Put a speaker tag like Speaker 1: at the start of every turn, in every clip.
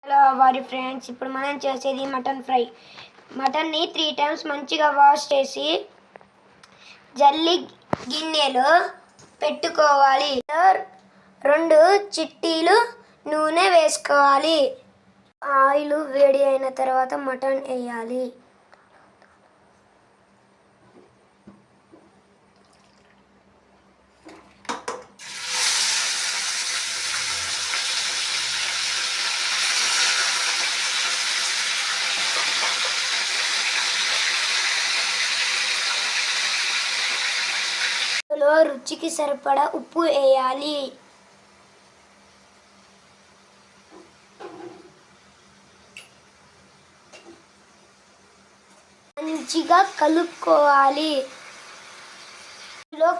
Speaker 1: Hello వారి friends, ఇప్పుడు మనం చేసేది మటన్ ఫ్రై. మటన్ని 3 times మంచిగా వాష్ చేసి జల్లి గిన్నెలో పెట్టుకోవాలి. 2 చిట్టీలు నూనె వేసుకోవాలి. ఆయిల్ వేడి అయిన తర్వాత మటన్ వేయాలి. రుచికి సరిపడా ఉప్పు వేయాలి. మంచిగా కలుపుకోవాలి.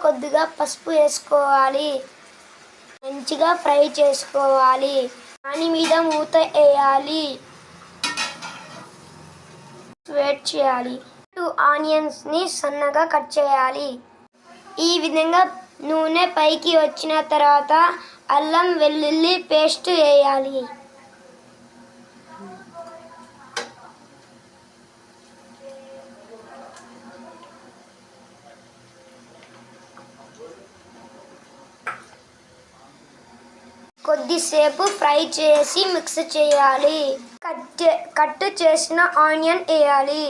Speaker 1: కొద్దిగా పసుపు వేసుకోవాలి. మంచిగా ఫ్రై చేసుకోవాలి. దాని మీద మూత వేయాలి. వెయిట్ చేయాలి. 2 ఆనియన్స్ని సన్నగా కట్ చేయాలి. ఈ విధంగా నూనె పైకి వచ్చిన తర్వాత అల్లం వెల్లుల్లి పేస్ట్ వేయాలి. కొద్దిసేపు ఫ్రై చేసి మిక్స్ చేయాలి. కట్ చేసిన ఆనియన్ వేయాలి.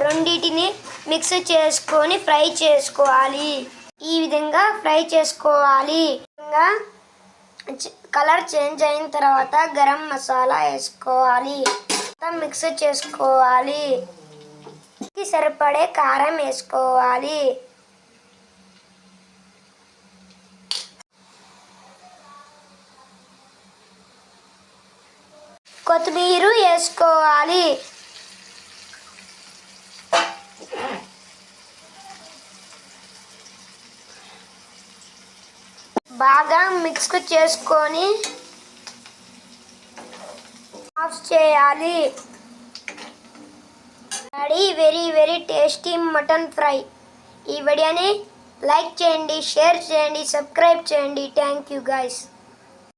Speaker 1: రెండింటిని మిక్స్ చేసుకొని ఫ్రై చేసుకోవాలి. ఈ విధంగా ఫ్రై చేసుకోవాలి. కలర్ చేంజ్ అయిన తర్వాత గరం మసాలా వేసుకోవాలి. మిక్స్ చేసుకోవాలి. సరిపడే కారం వేసుకోవాలి. కొత్తిమీర వేసుకోవాలి. బాగా మిక్స్ చేసుకొని ఆఫ్ చేయాలి. Very tasty mutton fry. ఈ వీడియోని లైక్ చేయండి, షేర్ చేయండి, సబ్స్క్రైబ్ చేయండి. Thank you guys.